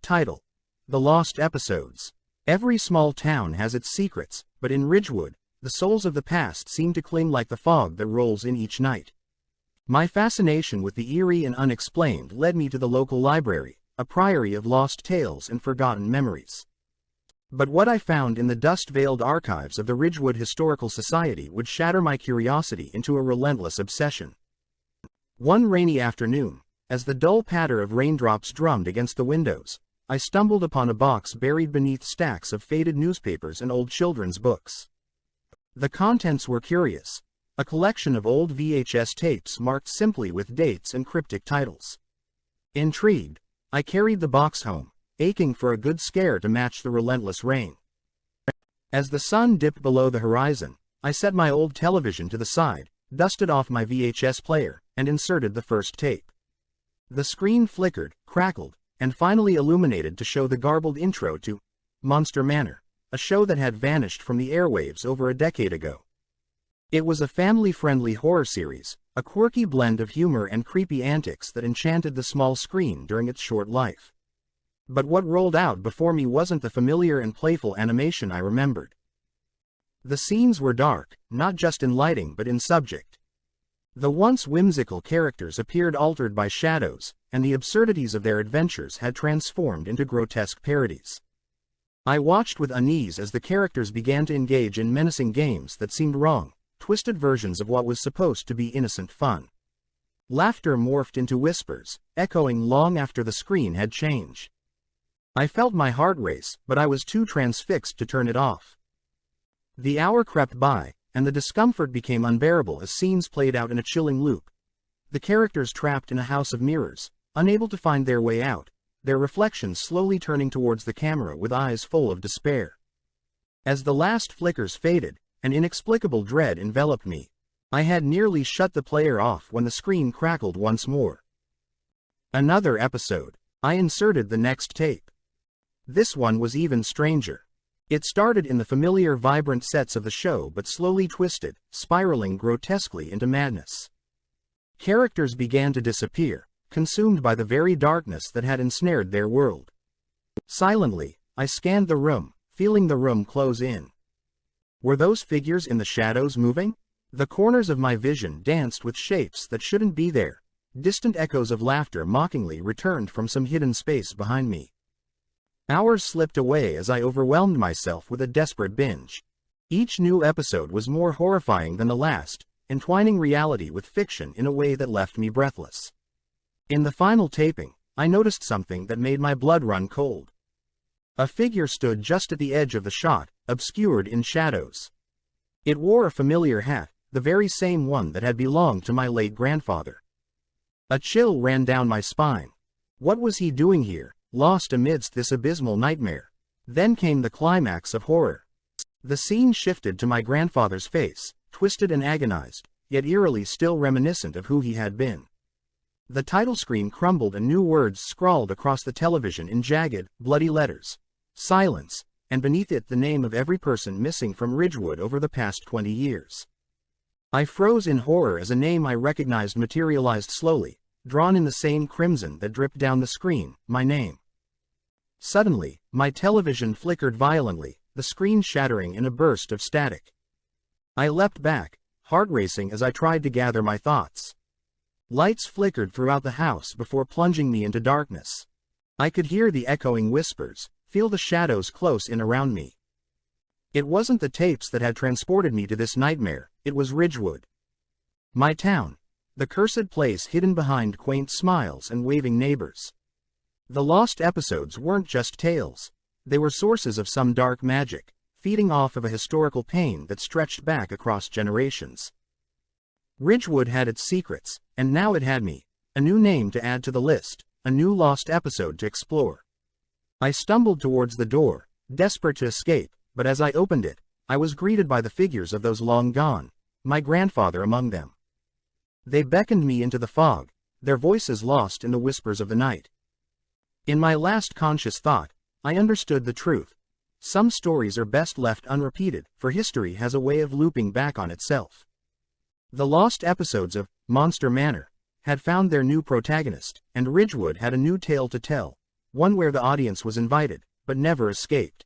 Title: The Lost Episodes. Every small town has its secrets, but in Ridgewood, the souls of the past seem to cling like the fog that rolls in each night. My fascination with the eerie and unexplained led me to the local library, a priory of lost tales and forgotten memories. But what I found in the dust-veiled archives of the Ridgewood Historical Society would shatter my curiosity into a relentless obsession. One rainy afternoon, as the dull patter of raindrops drummed against the windows, I stumbled upon a box buried beneath stacks of faded newspapers and old children's books. The contents were curious, a collection of old VHS tapes marked simply with dates and cryptic titles. Intrigued, I carried the box home, aching for a good scare to match the relentless rain. As the sun dipped below the horizon, I set my old television to the side, dusted off my VHS player, and inserted the first tape. The screen flickered, crackled, and finally illuminated to show the garbled intro to Monster Manor, a show that had vanished from the airwaves over a decade ago. It was a family-friendly horror series, a quirky blend of humor and creepy antics that enchanted the small screen during its short life. But what rolled out before me wasn't the familiar and playful animation I remembered. The scenes were dark, not just in lighting but in subject. The once whimsical characters appeared altered by shadows, and the absurdities of their adventures had transformed into grotesque parodies. I watched with unease as the characters began to engage in menacing games that seemed wrong, twisted versions of what was supposed to be innocent fun. Laughter morphed into whispers, echoing long after the screen had changed. I felt my heart race, but I was too transfixed to turn it off. The hour crept by, and the discomfort became unbearable as scenes played out in a chilling loop. The characters trapped in a house of mirrors, unable to find their way out, their reflections slowly turning towards the camera with eyes full of despair. As the last flickers faded, an inexplicable dread enveloped me. I had nearly shut the player off when the screen crackled once more. Another episode. I inserted the next tape. This one was even stranger. It started in the familiar vibrant sets of the show but slowly twisted, spiraling grotesquely into madness. Characters began to disappear, consumed by the very darkness that had ensnared their world. Silently, I scanned the room, feeling the room close in. Were those figures in the shadows moving? The corners of my vision danced with shapes that shouldn't be there. Distant echoes of laughter mockingly returned from some hidden space behind me. Hours slipped away as I overwhelmed myself with a desperate binge. Each new episode was more horrifying than the last, entwining reality with fiction in a way that left me breathless. In the final taping, I noticed something that made my blood run cold. A figure stood just at the edge of the shot, obscured in shadows. It wore a familiar hat, the very same one that had belonged to my late grandfather. A chill ran down my spine. What was he doing here, lost amidst this abysmal nightmare? Then came the climax of horror. The scene shifted to my grandfather's face, twisted and agonized, yet eerily still reminiscent of who he had been. The title screen crumbled and new words scrawled across the television in jagged, bloody letters. Silence, and beneath it the name of every person missing from Ridgewood over the past 20 years. I froze in horror as a name I recognized materialized slowly, drawn in the same crimson that dripped down the screen, my name. Suddenly, my television flickered violently, the screen shattering in a burst of static. I leapt back, heart racing as I tried to gather my thoughts. Lights flickered throughout the house before plunging me into darkness. I could hear the echoing whispers, feel the shadows close in around me. It wasn't the tapes that had transported me to this nightmare, it was Ridgewood. My town. The cursed place hidden behind quaint smiles and waving neighbors. The lost episodes weren't just tales. They were sources of some dark magic, feeding off of a historical pain that stretched back across generations. Ridgewood had its secrets, and now it had me. A new name to add to the list, a new lost episode to explore. I stumbled towards the door, desperate to escape, but as I opened it, I was greeted by the figures of those long gone, my grandfather among them. They beckoned me into the fog, their voices lost in the whispers of the night. In my last conscious thought, I understood the truth. Some stories are best left unrepeated, for history has a way of looping back on itself. The lost episodes of Monster Manor had found their new protagonist, and Ridgewood had a new tale to tell, one where the audience was invited, but never escaped.